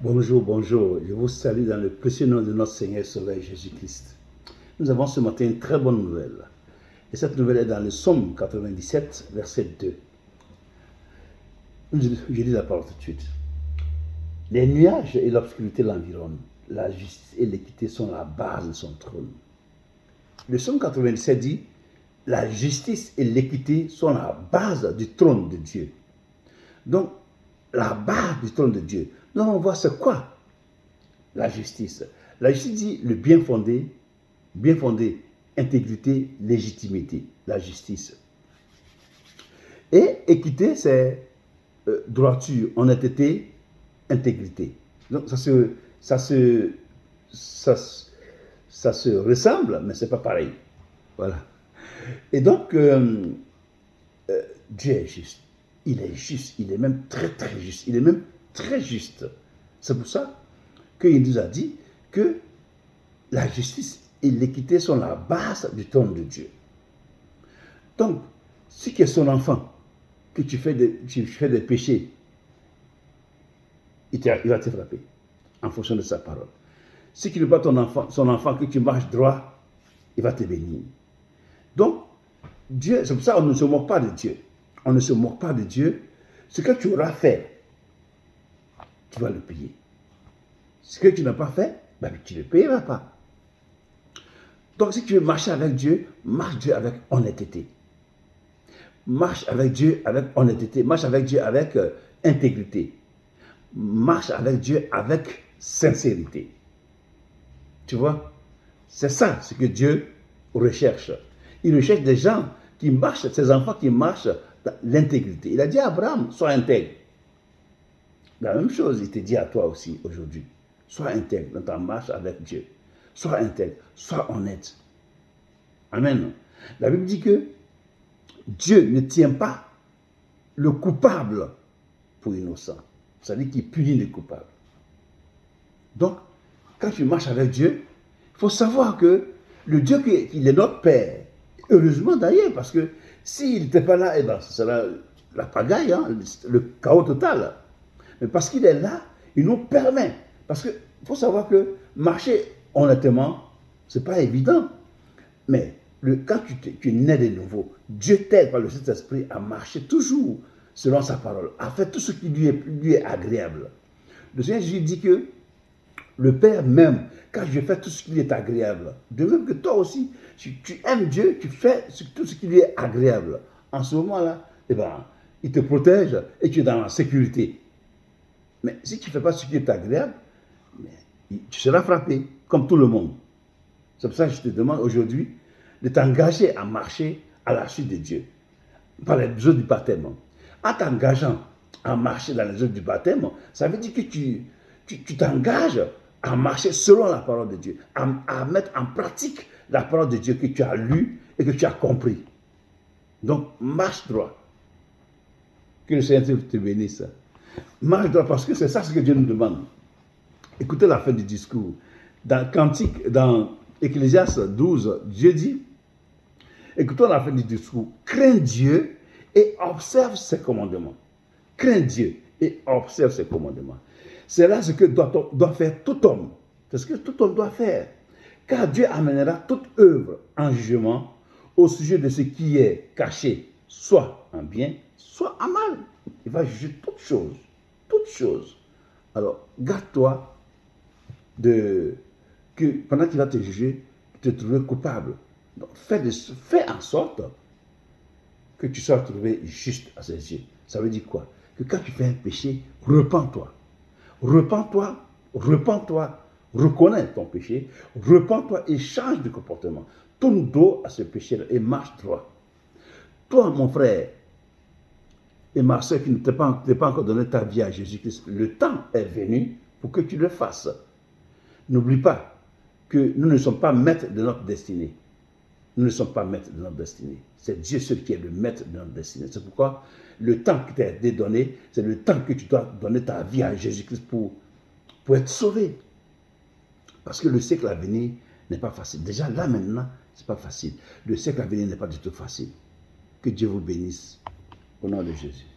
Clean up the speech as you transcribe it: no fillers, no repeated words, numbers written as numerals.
Bonjour, bonjour. Je vous salue dans le précieux nom de notre Seigneur Sauveur Jésus-Christ. Nous avons ce matin une très bonne nouvelle. Et cette nouvelle est dans le Psaume 97, verset 2. Je lis la parole tout de suite. Les nuages et l'obscurité l'environnent. La justice et l'équité sont la base de son trône. Le Psaume 97 dit, la justice et l'équité sont la base du trône de Dieu. Donc, la base du trône de Dieu. Nous allons voir c'est quoi la justice. La justice dit le bien fondé, intégrité, légitimité, la justice. Et équité, c'est droiture, honnêteté, intégrité. Donc ça se ressemble, mais c'est pas pareil. Voilà. Et donc, Dieu est juste. Il est juste. Il est même très, très juste. Il est même très juste. C'est pour ça qu'il nous a dit que la justice et l'équité sont la base du trône de Dieu. Donc, si tu es son enfant, que tu fais des péchés, il va te frapper en fonction de sa parole. Si tu n'es pas son enfant, que tu marches droit, il va te bénir. Donc, Dieu, c'est pour ça qu'on ne se moque pas de Dieu. On ne se moque pas de Dieu. Ce que tu auras fait, tu vas le payer. Ce que tu n'as pas fait, ben, tu ne le payeras pas. Donc, si tu veux marcher avec Dieu, marche Dieu avec honnêteté. Marche avec Dieu avec honnêteté. Marche avec Dieu avec intégrité. Marche avec Dieu avec sincérité. Tu vois? C'est ça ce que Dieu recherche. Il recherche des gens qui marchent, ses enfants qui marchent dans l'intégrité. Il a dit à Abraham, sois intègre. La même chose, il te dit à toi aussi aujourd'hui. Sois intègre dans ta marche avec Dieu. Sois intègre, sois honnête. Amen. La Bible dit que Dieu ne tient pas le coupable pour innocent. C'est-à-dire qu'il punit les coupables. Donc, quand tu marches avec Dieu, il faut savoir que le Dieu qui est notre Père, heureusement d'ailleurs, parce que s'il n'était pas là, eh ben, ce sera la pagaille, hein, le chaos total. Mais parce qu'il est là, il nous permet. Parce qu'il faut savoir que marcher honnêtement, ce n'est pas évident. Mais quand tu es né de nouveau, Dieu t'aide par le Saint-Esprit à marcher toujours selon sa parole, à faire tout ce qui lui est agréable. Le Seigneur Jésus dit que le Père m'aime quand je fais tout ce qui lui est agréable. De même que toi aussi, si tu aimes Dieu, tu fais tout ce qui lui est agréable. En ce moment-là, eh ben, il te protège et tu es dans la sécurité. Mais si tu ne fais pas ce qui est agréable, tu seras frappé, comme tout le monde. C'est pour ça que je te demande aujourd'hui de t'engager à marcher à la suite de Dieu, par les œuvres du baptême. En t'engageant à marcher dans les œuvres du baptême, ça veut dire que tu t'engages à marcher selon la parole de Dieu, à mettre en pratique la parole de Dieu que tu as lue et que tu as compris. Donc, marche droit. Que le Seigneur te bénisse. Marche droit parce que c'est ça ce que Dieu nous demande. Écoutez la fin du discours. Dans Cantique, dans Ecclésiaste 12, Dieu dit, écoutons la fin du discours, crains Dieu et observe ses commandements. Crains Dieu et observe ses commandements. C'est là ce que doit faire tout homme. C'est ce que tout homme doit faire. Car Dieu amènera toute œuvre en jugement au sujet de ce qui est caché, soit en bien, soit en mal. Il va juger toutes choses. Toutes choses. Alors, garde-toi que pendant qu'il va te juger, te trouver coupable. Donc, fais en sorte que tu sois trouvé juste à ses yeux. Ça veut dire quoi? Que quand tu fais un péché, repens-toi. Repens-toi, reconnais ton péché, repens-toi et change de comportement. Tourne dos à ce péché-là et marche droit. Toi, mon frère et ma soeur qui ne t'a pas encore donné ta vie à Jésus-Christ, le temps est venu pour que tu le fasses. N'oublie pas que nous ne sommes pas maîtres de notre destinée. Nous ne sommes pas maîtres de notre destinée. C'est Dieu seul qui est le maître de notre destinée. C'est pourquoi le temps qui t'a été donné, c'est le temps que tu dois donner ta vie à Jésus-Christ pour être sauvé. Parce que le siècle à venir n'est pas facile. Déjà là maintenant, ce n'est pas facile. Le siècle à venir n'est pas du tout facile. Que Dieu vous bénisse. Au nom de Jésus.